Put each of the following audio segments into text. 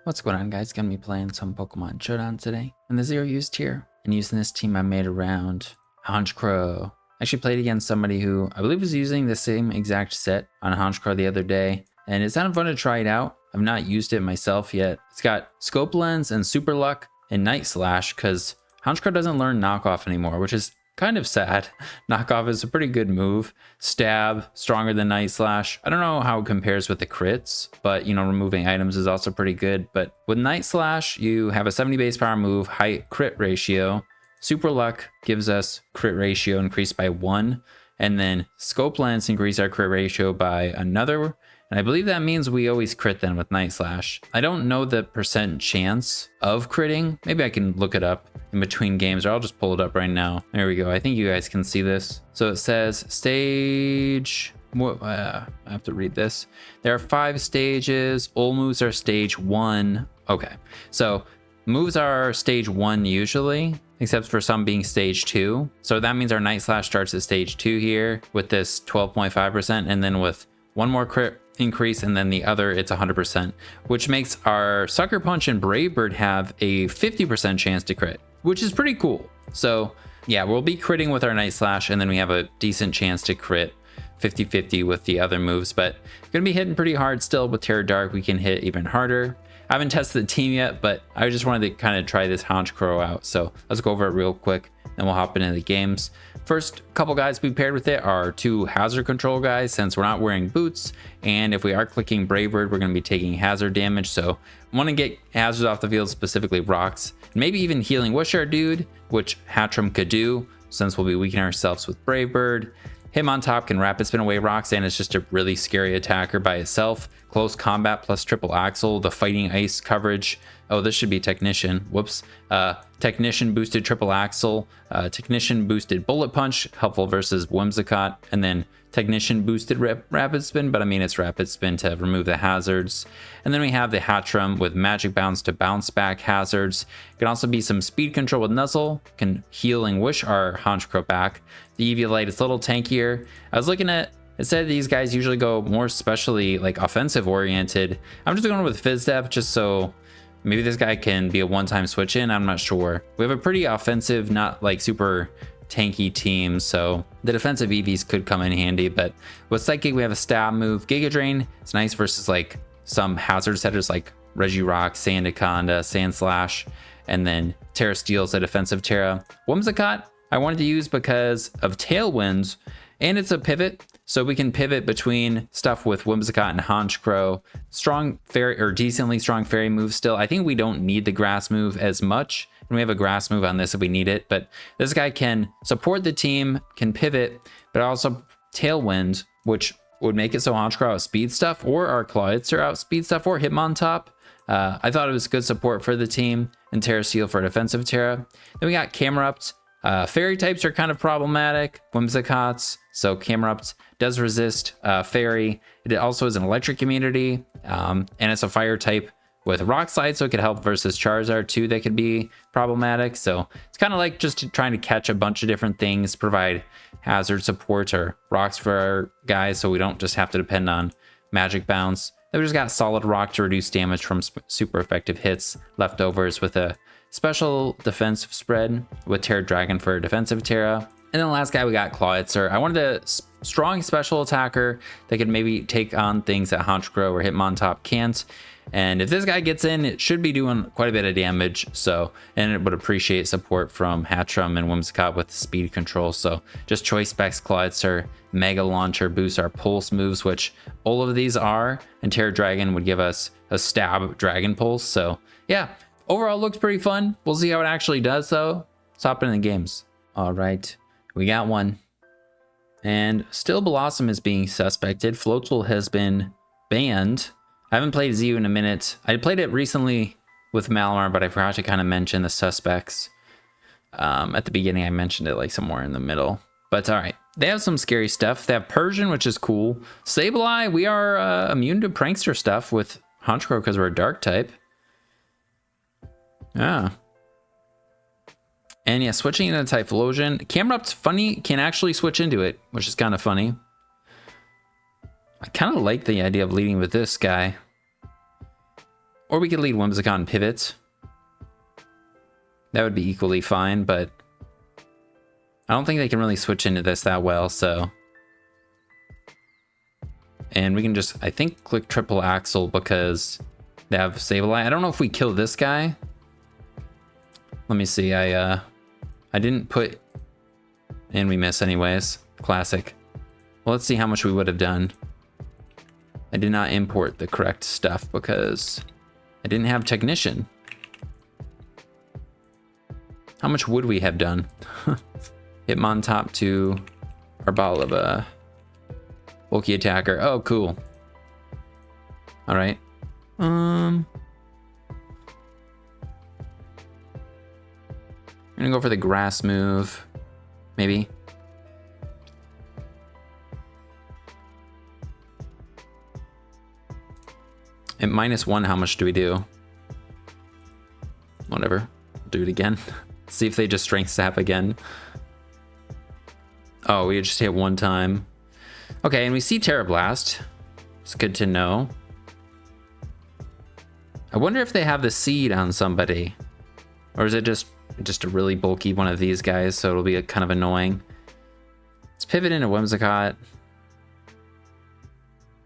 What's going on, guys? Gonna be playing some Pokemon Showdown today in the Zero Use tier. And using this team I made around Honchkrow. Actually played against somebody who I believe was using the same exact set on Honchkrow the other day. And it's kind of fun to try it out. I've not used it myself yet. It's got Scope Lens and Super Luck and Night Slash because Honchkrow doesn't learn Knockoff anymore, which is kind of sad. Knockoff is a pretty good move. Stab, stronger than Night Slash. I don't know how it compares with the crits, but you know, removing items is also pretty good. But with Night Slash, you have a 70 base power move, high crit ratio. Super Luck gives us crit ratio increased by 1. And then Scope Lens increase our crit ratio by another. And I believe that means we always crit then with Night Slash. I don't know the percent chance of critting. Maybe I can look it up in between games, or I'll just pull it up right now. There we go. I think you guys can see this. So it says stage, I have to read this. There are 5 stages. All moves are stage 1. Okay, so moves are stage 1 usually, except for some being stage 2. So that means our Night Slash starts at stage 2 here with this 12.5%, and then with one more crit increase, and then the other it's 100%, which makes our Sucker Punch and Brave Bird have a 50% chance to crit, which is pretty cool. So yeah, we'll be critting with our Night Slash, and then we have a decent chance to crit 50-50 with the other moves, but gonna be hitting pretty hard still. With Terra Dark we can hit even harder. I haven't tested the team yet, but I just wanted to kind of try this Honchkrow out, so let's go over it real quick, then we'll hop into the games. First couple guys we paired with it are 2 hazard control guys, since we're not wearing boots, and if we are clicking Brave Bird, we're going to be taking hazard damage, so want to get hazards off the field, specifically rocks, maybe even healing Wish our dude, which Hatchram could do, since we'll be weakening ourselves with Brave Bird. Hitmontop can rapid spin away rocks, and it's just a really scary attacker by itself. Close combat plus triple axle, the fighting ice coverage. Oh, this should be Technician. Whoops. Technician boosted triple axle. Technician boosted bullet punch, helpful versus Whimsicott. And then Technician boosted rapid spin, but I mean it's rapid spin to remove the hazards. And then we have the Hatchram with magic bounce to bounce back hazards. It can also be some speed control with Nuzzle, can heal and wish our Honchkrow back. The Eviolite is a little tankier. I was looking at, it said these guys usually go more specially like offensive oriented. I'm just going with Fizz Depth just so maybe this guy can be a one-time switch in. I'm not sure. We have a pretty offensive, not like super tanky team, so the defensive EVs could come in handy. But with Psychic, we have a stab move. Giga Drain, it's nice versus like some hazard setters like Regirock, Sandaconda, Sand Slash, and then Terra Steel's a defensive Terra. Whimsicott, I wanted to use because of Tailwinds, and it's a pivot, so we can pivot between stuff with Whimsicott and Honchkrow. Strong fairy, or decently strong fairy move still. I think we don't need the grass move as much, and we have a grass move on this if we need it, but this guy can support the team, can pivot, but also Tailwind, which would make it so Honchkrow outspeed stuff, or our Clawitzer outspeed stuff, or Hitmontop. I thought it was good support for the team, and Terra Steel for defensive Terra. Then we got Camerupt. Fairy types are kind of problematic. Whimsicotts, so Camerupt does resist Fairy. It also is an electric immunity, and it's a fire type with Rock Slide, so it could help versus Charizard too. That could be problematic. So it's kind of like just trying to catch a bunch of different things, provide hazard support or rocks for our guys, so we don't just have to depend on Magic Bounce. Then we just got Solid Rock to reduce damage from super effective hits, leftovers with a special defensive spread with Terra Dragon for defensive Terra. And then the last guy we got Clawitzer. I wanted a strong special attacker that could maybe take on things that Honchkrow or Hitmontop can't. And if this guy gets in, it should be doing quite a bit of damage. So, and it would appreciate support from Hatchram and Whimsicott with speed control. So just Choice Specs Clawitzer, Mega Launcher boosts our pulse moves, which all of these are. And Terra Dragon would give us a stab Dragon Pulse. So yeah, overall looks pretty fun. We'll see how it actually does though. Let's hop into the games. All right, we got one. And still Blossom is being suspected. Floatzel has been banned. I haven't played ZU in a minute. I played it recently with Malamar, but I forgot to kind of mention the suspects. At the beginning, I mentioned it like somewhere in the middle. But all right, they have some scary stuff. They have Persian, which is cool. Sableye, we are immune to prankster stuff with Honchkrow because we're a dark type. Yeah. And yeah, switching into Typhlosion. Camerupt's funny, can actually switch into it, which is kind of funny. I kind of like the idea of leading with this guy. Or we could lead Whimsicott pivot. That would be equally fine, but I don't think they can really switch into this that well, so. And we can just, I think, click triple axle because they have Sableye. I don't know if we kill this guy. Let me see. I didn't put, and we miss anyways. Classic. Well, let's see how much we would have done. I did not import the correct stuff because I didn't have Technician. How much would we have done? Hitmontop to Arboliva. Bulky attacker. Oh, cool. All right. I'm gonna go for the grass move. Maybe. At -1, how much do we do? Whatever. Do it again. See if they just strength sap again. Oh, we just hit 1 time. Okay, and we see Terra Blast. It's good to know. I wonder if they have the seed on somebody. Or is it just a really bulky one of these guys, so it'll be kind of annoying. Let's pivot into Whimsicott.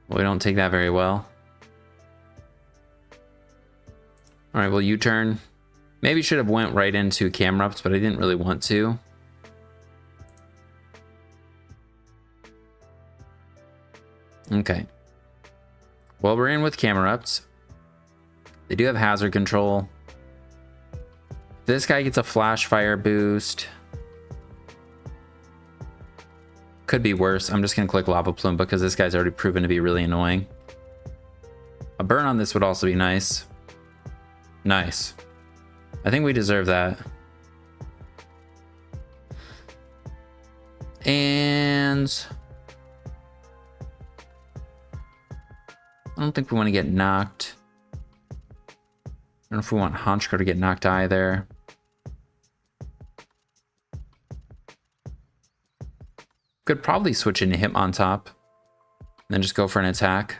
Well, we don't take that very well. All right, well, U-turn. Maybe should have went right into Camerupt, but I didn't really want to. Okay. Well, we're in with Camerupt. They do have hazard control. This guy gets a flash fire boost. Could be worse. I'm just gonna click Lava Plume because this guy's already proven to be really annoying. A burn on this would also be nice. Nice. I think we deserve that. And I don't think we want to get knocked. I don't know if we want Honchkrow to get knocked either. Could probably switch into Hitmontop. Then just go for an attack.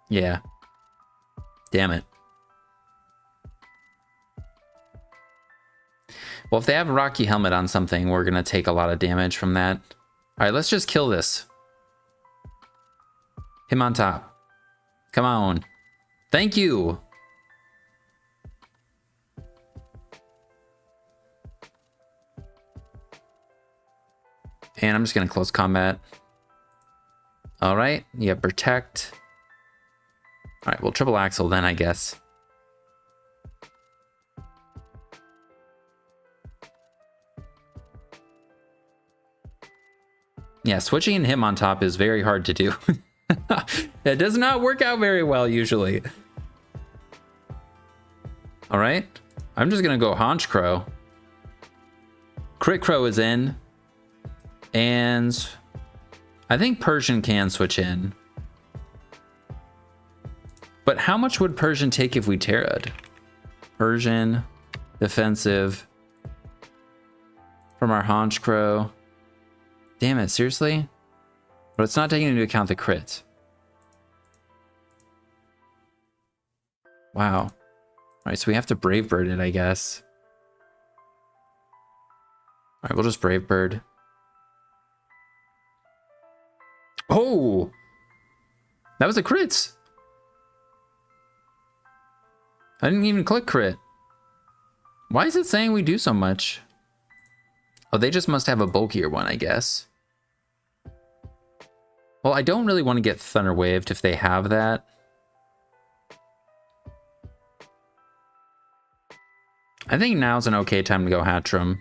Yeah. Damn it. Well, if they have a Rocky Helmet on something, we're going to take a lot of damage from that. All right, let's just kill this. Hitmontop. Come on. Thank you. And I'm just going to close combat. All right. Yeah, protect. All right, well, triple axle then, I guess. Yeah, switching in Hitmontop is very hard to do. It does not work out very well usually. All right, I'm just gonna go Honchkrow. Crit Crow is in, and I think Persian can switch in. But how much would Persian take if we Terra'd? Persian, defensive, from our Honchkrow. Damn it, seriously? But it's not taking into account the crit. Wow. All right, so we have to Brave Bird it, I guess. All right, we'll just Brave Bird. Oh! That was a crit! I didn't even click crit. Why is it saying we do so much? Oh, they just must have a bulkier one, I guess. Well, I don't really want to get Thunder Waved if they have that. I think now's an okay time to go Hatchram.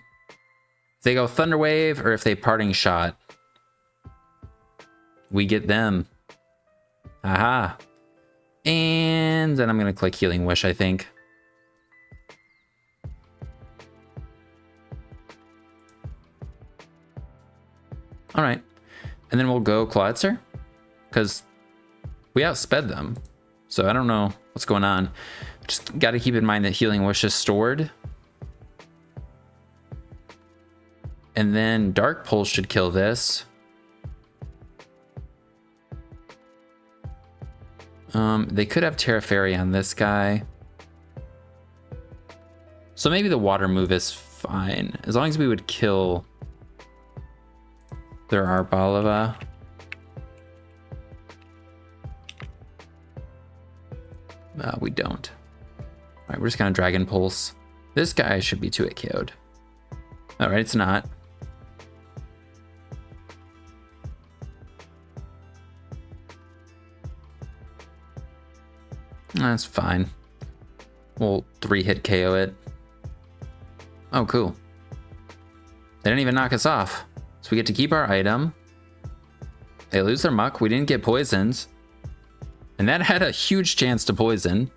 If they go Thunder Wave or if they Parting Shot, we get them. Aha. And then I'm going to click Healing Wish, I think. All right. And then we'll go Clawitzer, because we outsped them. So I don't know what's going on. Just got to keep in mind that Healing Wish is stored. And then Dark Pulse should kill this. They could have Terra Fairy on this guy. So maybe the water move is fine. As long as we would kill their Arboliva. We don't. All right, we're just gonna Dragon Pulse. This guy should be 2-hit KO'd. All right, it's not. That's fine. We'll 3-hit KO it. Oh, cool. They didn't even knock us off. So we get to keep our item. They lose their muck. We didn't get poisoned. And that had a huge chance to poison.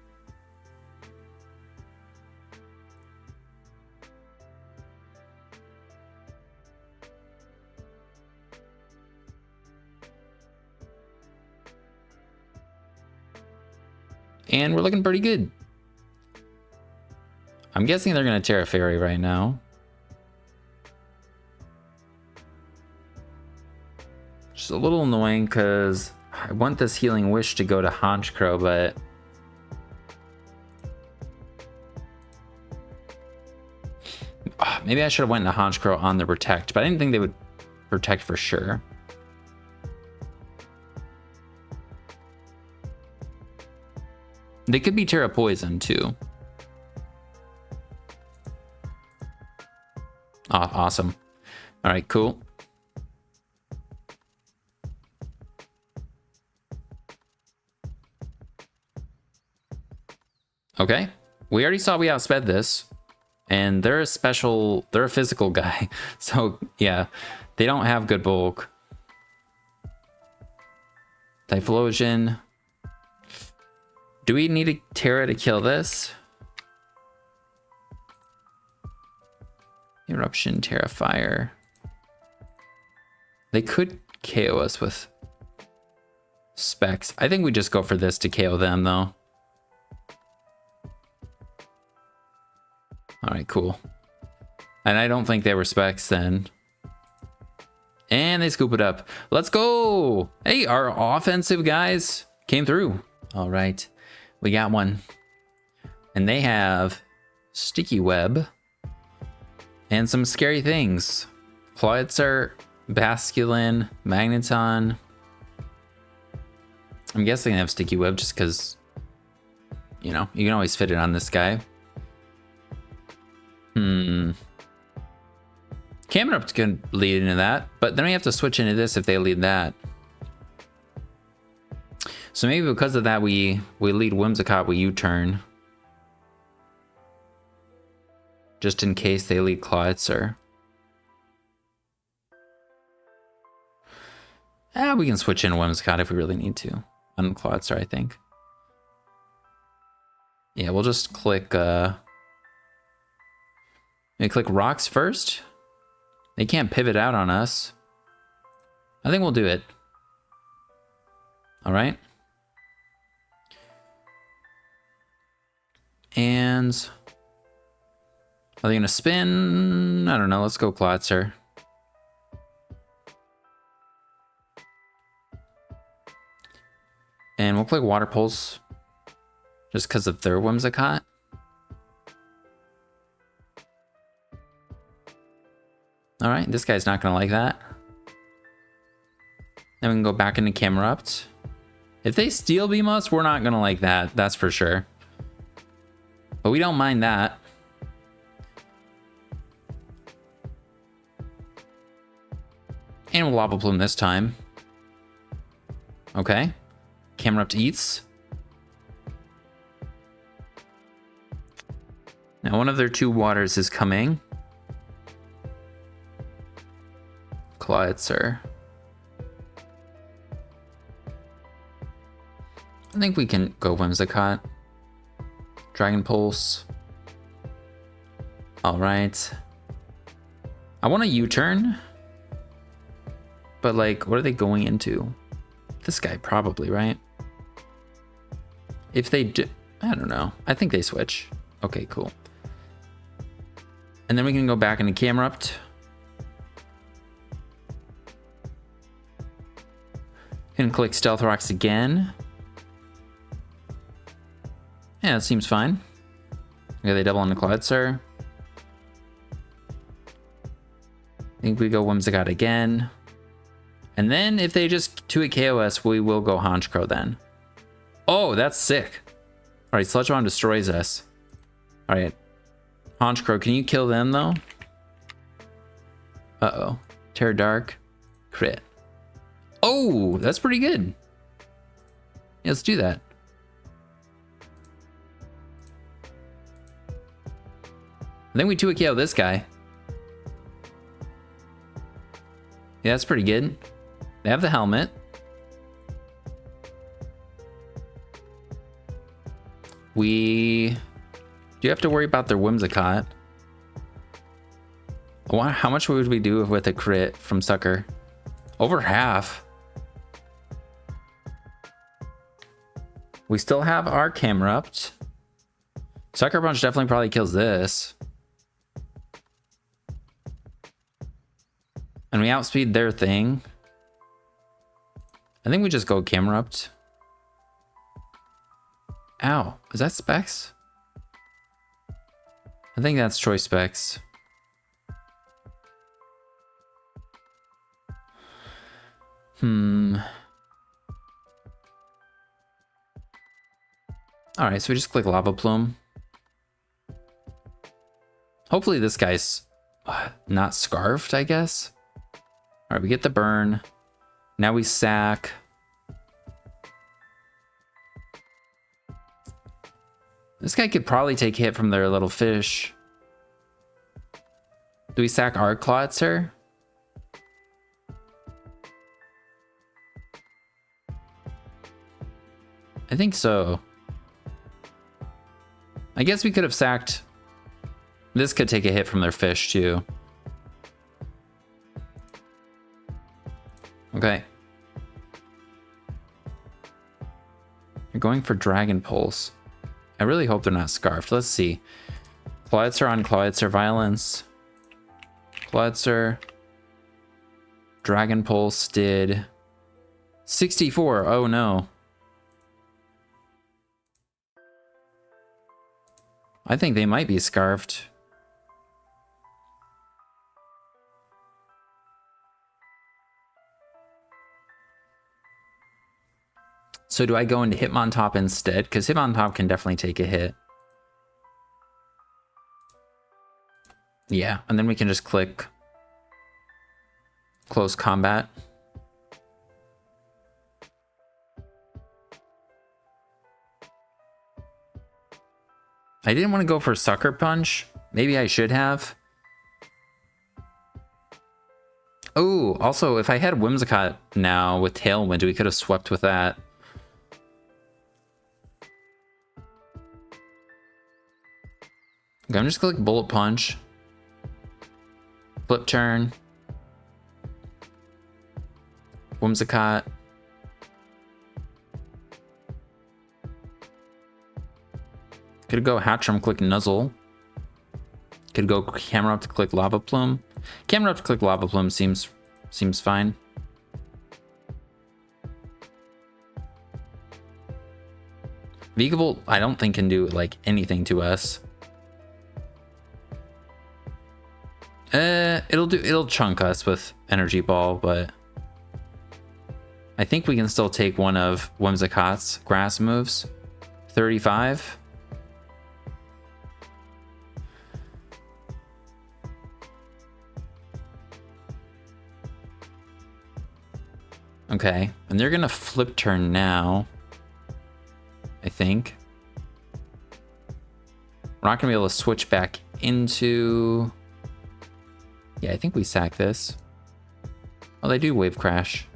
And we're looking pretty good. I'm guessing they're going to Terra Fairy right now. Just a little annoying because I want this Healing Wish to go to Honchkrow, but maybe I should have went to Honchkrow on the Protect, but I didn't think they would Protect for sure. They could be Terra Poison too. Oh, awesome. All right, cool. Okay, we already saw we outsped this, and they're a physical guy. So yeah, they don't have good bulk. Typhlosion. Do we need a Terra to kill this? Eruption, Terra Fire. They could KO us with Specs. I think we just go for this to KO them though. All right, cool. And I don't think they were Specs then. And they scoop it up. Let's go. Hey, our offensive guys came through. All right, we got one. And they have Sticky Web and some scary things. Cloyitzer, Basculin, Magneton. I'm guessing they have Sticky Web just because, you know, you can always fit it on this guy. Camerup's gonna lead into that, but then we have to switch into this if they lead that. So maybe because of that, we lead Whimsicott, we U-turn. Just in case they lead Cloyitzer. We can switch in Whimsicott if we really need to. On Cloyitzer, I think. Yeah, we'll just click, maybe click Rocks first. They can't pivot out on us. I think we'll do it. All right. And are they gonna spin? I don't know. Let's go Cloyitzer. And we'll click Water Pulse just because of their Whimsicott. All right, this guy's not gonna like that. Then we can go back into Camerupt. If they Steel Beam us, we're not gonna like that, that's for sure. But we don't mind that. And we'll Lava Plume this time. Okay. Camerupt eats. Now one of their 2 waters is coming. Cloyitzer. I think we can go Whimsicott. Dragon Pulse. All right. I want a U-turn. But like, what are they going into? This guy probably, right? If they do, I don't know. I think they switch. Okay, cool. And then we can go back into Camerupt. And click Stealth Rocks again. Yeah, it seems fine. Okay, they double on the Cloudster. I think we go Whimsicott again. And then if they just 2-hit KO us, we will go Honchkrow then. Oh, that's sick. All right, Sludge Bomb destroys us. All right. Honchkrow, can you kill them though? Uh-oh. Terror Dark. Crit. Oh, that's pretty good. Yeah, let's do that. And then we 2-hit KO this guy. Yeah, that's pretty good. They have the helmet. We do have to worry about their Whimsicott. How much would we do with a crit from Sucker? Over half. We still have our Camerupt. Sucker Punch definitely probably kills this. And we outspeed their thing. I think we just go Camerupt. Ow, is that Specs? I think that's Choice Specs. Alright, so we just click Lava Plume. Hopefully this guy's not scarfed, I guess. Alright, we get the burn. Now we sack. This guy could probably take hit from their little fish. Do we sack our Clotzer? I think so. I guess we could have sacked. This could take a hit from their fish too. Okay. You're going for Dragon Pulse. I really hope they're not scarfed. Let's see. Cloudster on Cloudster Violence. Cloudster. Dragon Pulse did 64. Oh no. I think they might be scarfed. So do I go into Hitmontop instead? Because Hitmontop can definitely take a hit. Yeah, and then we can just click Close Combat. I didn't want to go for Sucker Punch. Maybe I should have. Oh, also, if I had Whimsicott now with Tailwind, we could have swept with that. Okay, I'm just gonna click Bullet Punch. Flip Turn. Whimsicott. Could go Hatchram, click Nuzzle. Could go Camerupt to click Lava Plume. Camerupt to click Lava Plume seems fine. Vigavolt, I don't think can do like anything to us. It'll chunk us with Energy Ball, but I think we can still take one of Whimsicott's grass moves. 35. Okay, and they're gonna flip turn now, I think. We're not gonna be able to switch back into... Yeah, I think we sack this. Oh, they do Wave Crash.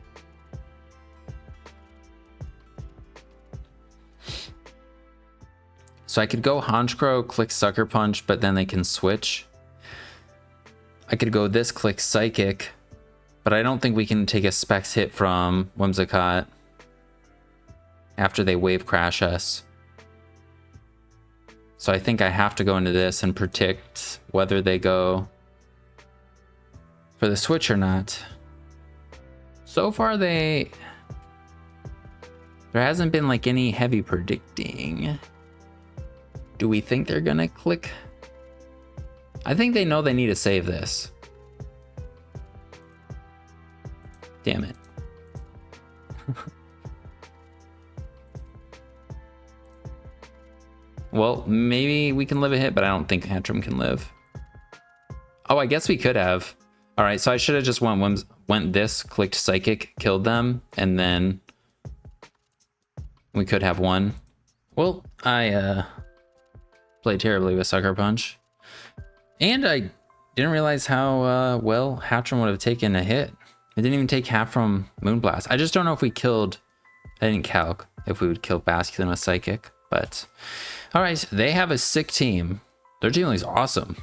So I could go Honchkrow, click Sucker Punch, but then they can switch. I could go this, click Psychic, but I don't think we can take a Specs hit from Whimsicott after they Wave Crash us. So I think I have to go into this and predict whether they go for the switch or not. So far there hasn't been like any heavy predicting. Do we think they're gonna click? I think they know they need to save this. Damn it. Well, maybe we can live a hit, but I don't think Hatcham can live. Oh, I guess we could have. All right, so I should have just went this, clicked Psychic, killed them, and then we could have won. Well, I played terribly with Sucker Punch. And I didn't realize how well Hatcham would have taken a hit. It didn't even take half from Moonblast. I just don't know if we killed... I didn't calc if we would kill Basculin with Psychic, but... Alright, they have a sick team. Their team is awesome.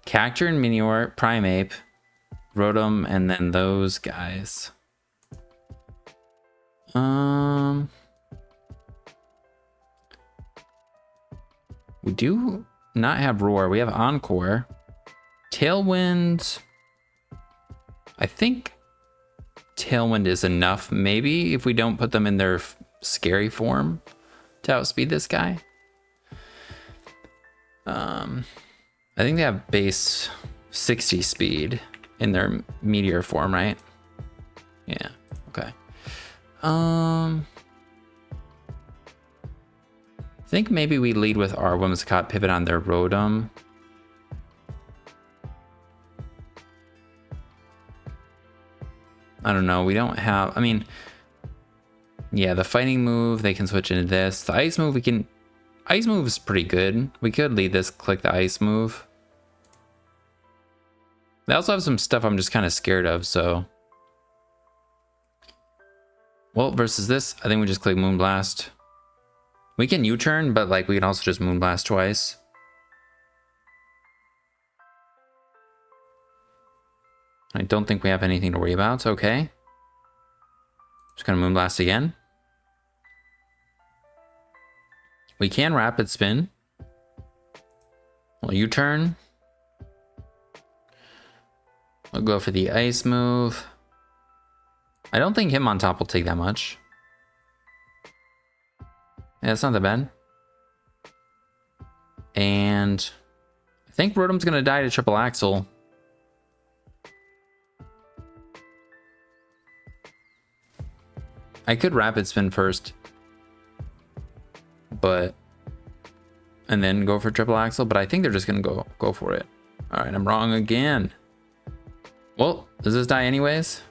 Cactur and Minior, Primeape, Rotom, and then those guys. We do not have Roar. We have Encore. Tailwind. I think Tailwind is enough, maybe, if we don't put them in their scary form to outspeed this guy. I think they have base 60 speed in their Meteor form, right? Yeah, okay. I think maybe we lead with our Whimsicott, pivot on their Rotom. I don't know, we don't have, I mean, yeah, the fighting move, they can switch into this. The ice move, ice move is pretty good. We could lead this, click the ice move. They also have some stuff I'm just kind of scared of, so. Well, versus this, I think we just click Moonblast. We can U-turn, but like we can also just Moonblast twice. I don't think we have anything to worry about. Okay. Just gonna Moonblast again. We can Rapid Spin. Well, U-turn. We'll go for the ice move. I don't think him on top will take that much. Yeah, it's not that bad. And I think Rotom's gonna die to Triple Axle. I could Rapid Spin first, but and then go for Triple Axle, but I think they're just gonna go for it. All right, I'm wrong again. Well, does this die anyways?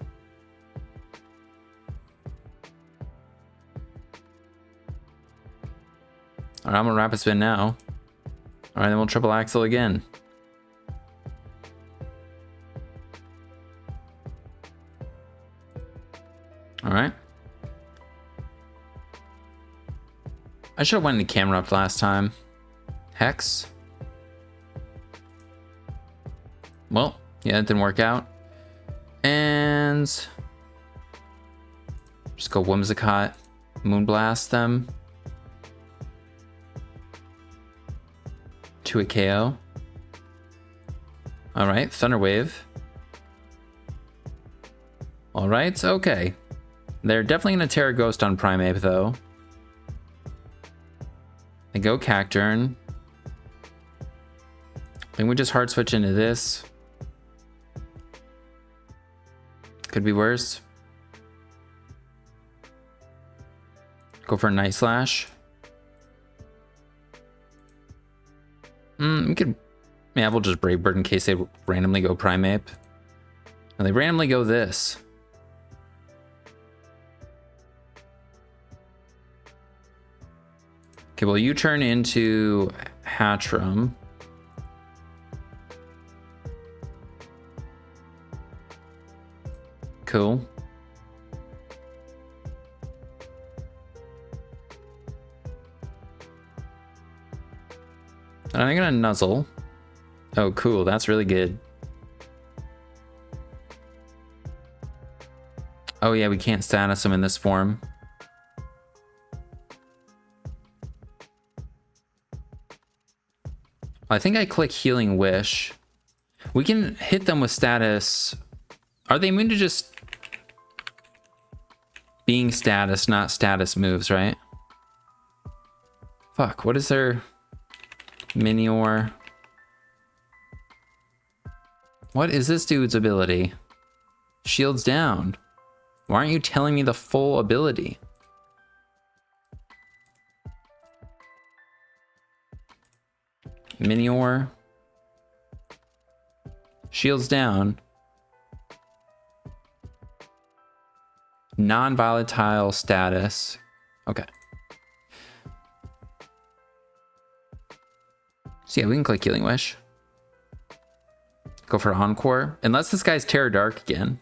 All right, I'm gonna Rapid Spin now. All right, then we'll Triple Axle again. All right. I should have went into camera up last time. Hex. Well, yeah, it didn't work out. And just go Whimsicott, Moonblast them to a KO. All right, Thunder Wave. All right, okay. They're definitely gonna Terra Ghost on Primeape though. They go Cacturn. I think we just hard switch into this. Could be worse. Go for a Night Slash. We could, yeah, we'll just Brave Bird in case they randomly go Primeape. And they randomly go this. Okay, well, you turn into Hatcham. Cool. And I'm gonna Nuzzle. Oh, cool. That's really good. Oh, yeah, we can't status him in this form. I think I click Healing Wish. We can hit them with status. Are they immune to just being status, not status moves, right? Fuck, what is their... Minior. What is this dude's ability? Shields down. Why aren't you telling me the full ability? Minior. Shields down. Non-volatile status. Okay. So yeah, we can click Healing Wish. Go for Encore. Unless this guy's Terror Dark again.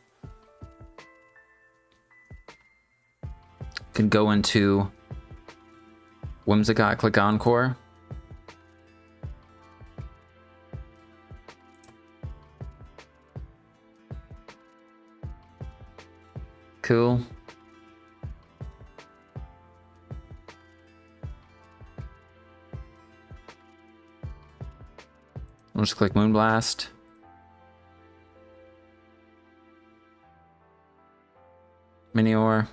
Can go into Whimsicott, click Encore. Cool. I'll just click Moonblast. Minior.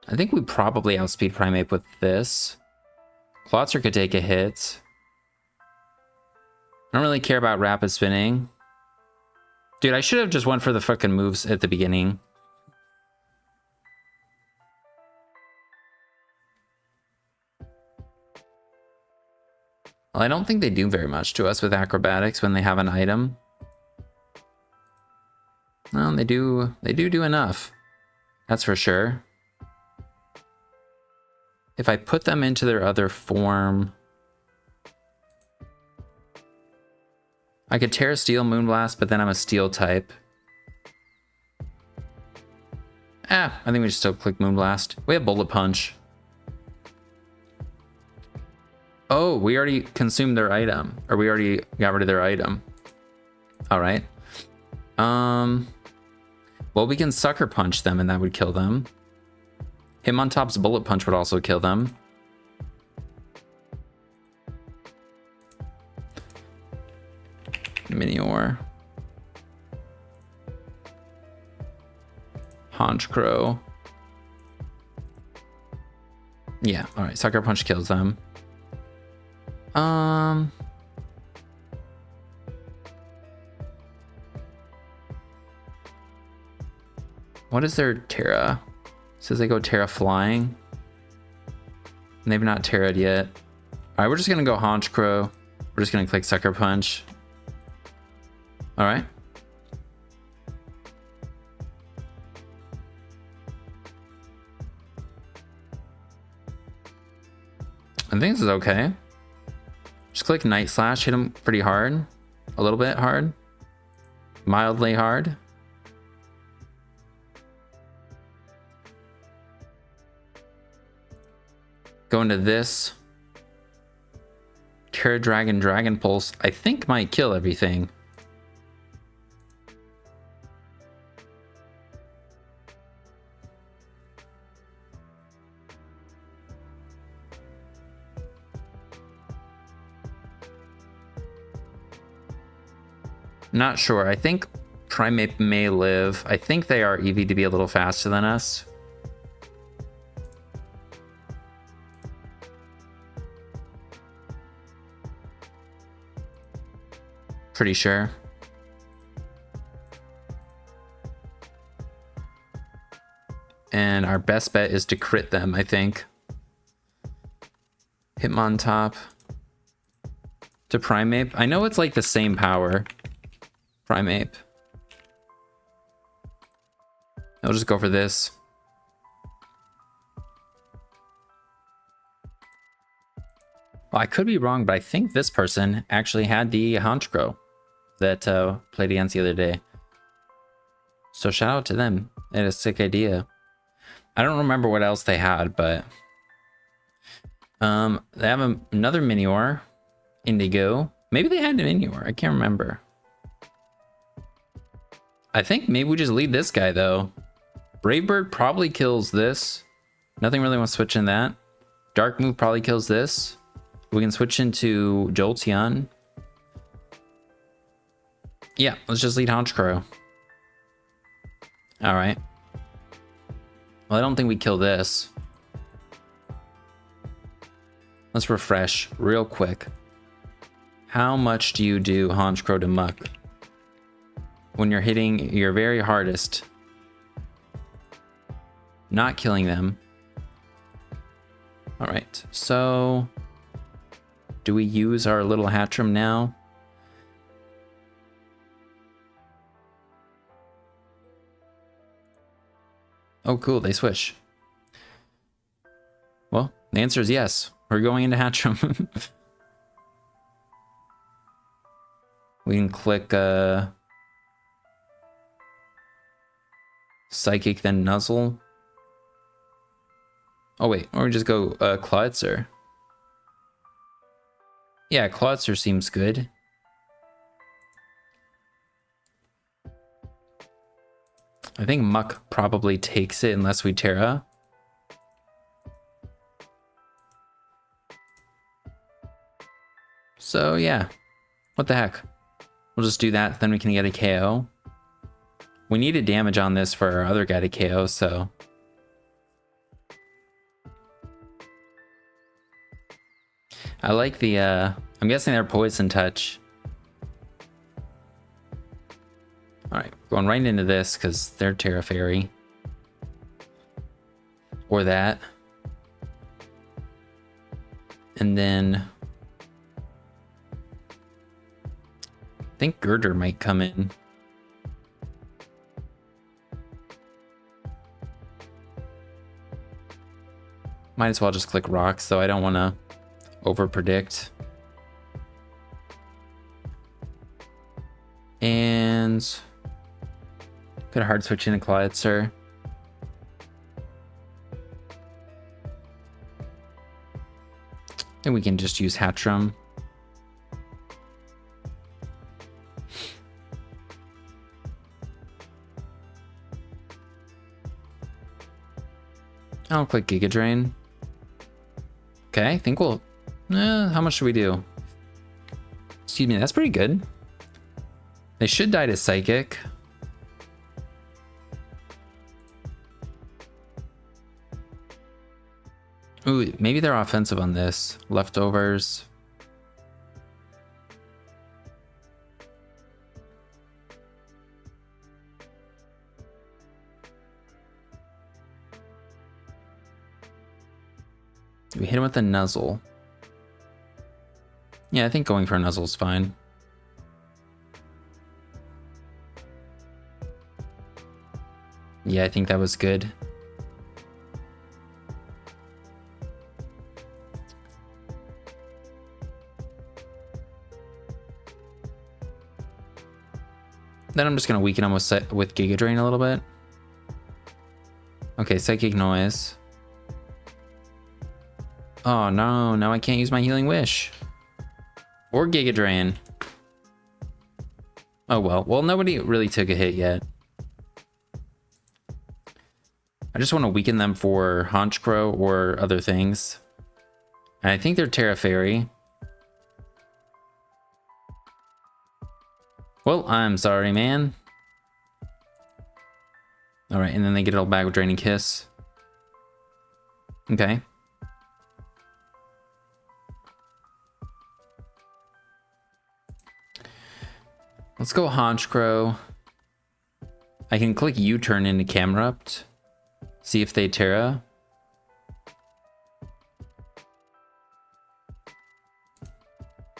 I think we probably outspeed Primeape with this. Clotzer could take a hit. I don't really care about rapid spinning. Dude, I should have just went for the fucking moves at the beginning. Well, I don't think they do very much to us with acrobatics when they have an item. Well, they do enough. That's for sure. If I put them into their other form, I could Terra Steel, Moonblast, but then I'm a Steel type. I think we just still click Moonblast. We have Bullet Punch. Oh, we already consumed their item, or we already got rid of their item. All right. Well, we can Sucker Punch them, and that would kill them. Hitmontop's Bullet Punch would also kill them. Minior. Honchkrow. Yeah, alright. Sucker Punch kills them. What is their Terra? Says they go Terra Flying. And they've not Terra'd yet. Alright, we're just gonna go Honchkrow. We're just gonna click Sucker Punch. Alright. I think this is okay. Just click Night Slash, hit him pretty hard. A little bit hard. Mildly hard. Go into this. Terra Dragon, Dragon Pulse, I think might kill everything. Not sure. I think Primeape may live. I think they are EV to be a little faster than us. Pretty sure. And our best bet is to crit them, I think. Hitmontop to Primeape. I know it's like the same power. Primeape. I'll just go for this. Well, I could be wrong, but I think this person actually had the Honchkrow that played against the other day. So shout out to them. They had a sick idea. I don't remember what else they had, but they have another Minior, Indigo. Maybe they had an Minior. I can't remember. I think maybe we just lead this guy though. Brave Bird probably kills this. Nothing really wants to switch in that. Dark Move probably kills this. We can switch into Jolteon. Yeah, let's just lead Honchkrow. All right. Well, I don't think we kill this. Let's refresh real quick. How much do you do Honchkrow to muck when you're hitting your very hardest? Not killing them. All right, so do we use our little Hatchram now? Oh, cool, they switch. Well, the answer is yes. We're going into Hatchram. We can click Psychic, then Nuzzle. Oh wait, or we just go Clodser. Yeah, Clodser seems good. I think Muck probably takes it unless we Terra. So yeah, what the heck. We'll just do that, then we can get a KO. We needed damage on this for our other guy to KO, so... I like the, I'm guessing they're Poison Touch. Alright, going right into this, because they're Terra Fairy. Or that. And then... I think Girder might come in. Might as well just click rocks, though I don't want to over predict. And could hard switch into Clodser. And we can just use Hatchram. I'll click Giga Drain. Okay, I think we'll... how much should we do? Excuse me, that's pretty good. They should die to Psychic. Ooh, maybe they're offensive on this. Leftovers. We hit him with a Nuzzle. Yeah, I think going for a Nuzzle is fine. Yeah, I think that was good. Then I'm just gonna weaken him with Giga Drain a little bit. Okay, Psychic Noise. Oh no, now I can't use my Healing Wish. Or Giga Drain. Oh well. Well, nobody really took a hit yet. I just want to weaken them for Honchkrow or other things. And I think they're Terra Fairy. Well, I'm sorry, man. Alright, and then they get it all back with Draining Kiss. Okay. Let's go Honchkrow. I can click U-turn into Camerupt. See if they Terra.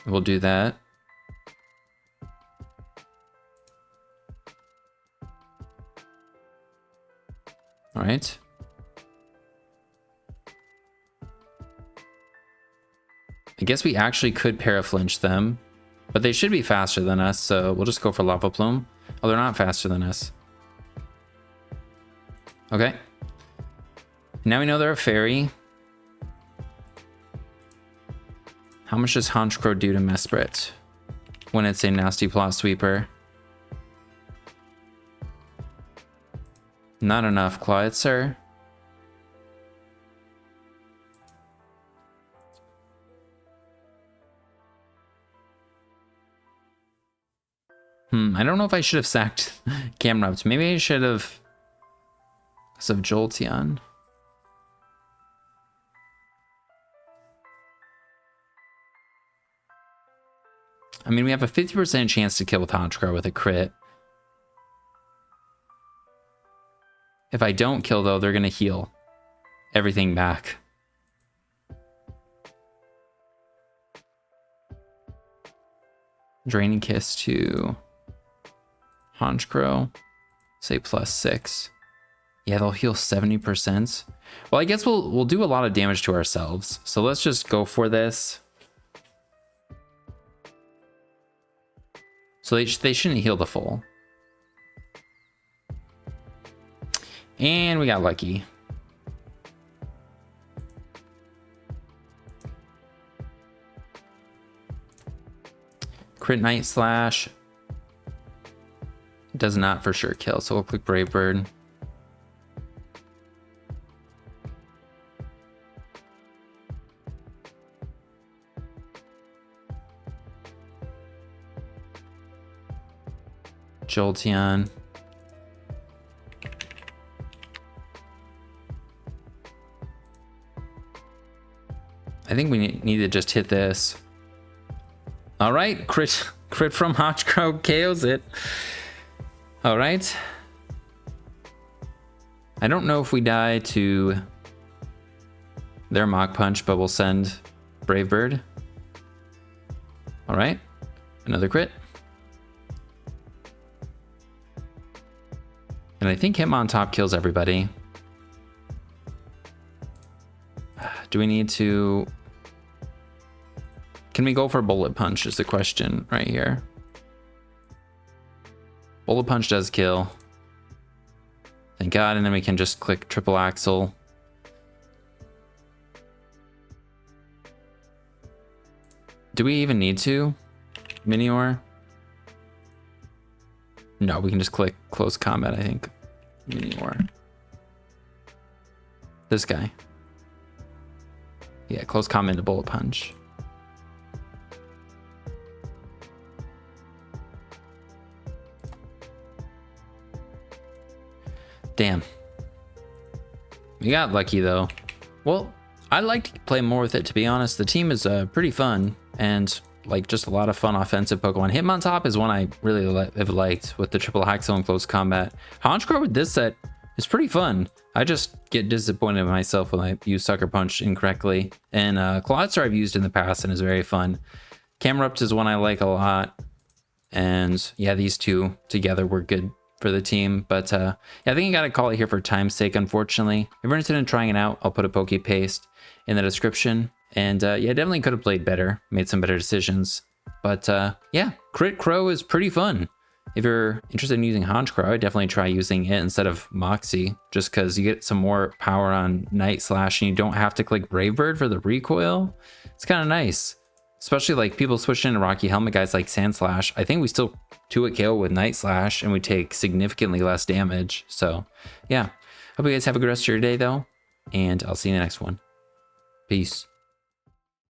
We'll do that. All right. I guess we actually could Paraflinch them. But they should be faster than us, so we'll just go for Lava Plume. Oh, they're not faster than us. Okay. Now we know they're a fairy. How much does Honchkrow do to Mesprit when it's a Nasty Plot Sweeper? Not enough, Clodser. I don't know if I should have sacked Camerupt. Maybe I should have So Jolteon. I mean, we have a 50% chance to kill with Honchkrow with a crit. If I don't kill, though, they're going to heal everything back. Draining Kiss to Honchkrow. Say +6. Yeah, they'll heal 70%. Well, I guess we'll do a lot of damage to ourselves. So let's just go for this. So they shouldn't heal the full. And we got lucky. Crit Night Slash. Does not for sure kill, so we'll click Brave Bird. Jolteon. I think we need to just hit this. All right, crit from Honchkrow KOs it. All right. I don't know if we die to their Mach Punch, but we'll send Brave Bird. All right, another crit. And I think Hitmontop kills everybody. Do we need to... Can we go for Bullet Punch is the question right here. Bullet Punch does kill. Thank God, and then we can just click Triple Axle. Do we even need to? Minior? No, we can just click Close Combat, I think. Minior. This guy. Yeah, Close Combat to Bullet Punch. Damn. We got lucky though. Well, I'd like to play more with it, to be honest. The team is pretty fun and like just a lot of fun offensive Pokemon. Hitmontop is one I really have liked with the Triple Axle and Close Combat. Honchkrow with this set is pretty fun. I just get disappointed in myself when I use Sucker Punch incorrectly. And Clodstar I've used in the past and is very fun. Camerupt is one I like a lot. And yeah, these two together were good for the team. But yeah, I think I gotta call it here for time's sake, unfortunately. If you're interested in trying it out, I'll put a Poke Paste in the description. And yeah, definitely could have played better, made some better decisions. But yeah, Crit Crow is pretty fun. If you're interested in using Honchkrow, I'd definitely try using it instead of Moxie, just because you get some more power on Night Slash and you don't have to click Brave Bird for the recoil. It's kind of nice. Especially like people switching into Rocky Helmet guys like Sand Slash. I think we still 2-hit KO with Night Slash and we take significantly less damage. So yeah, hope you guys have a good rest of your day though. And I'll see you in the next one. Peace.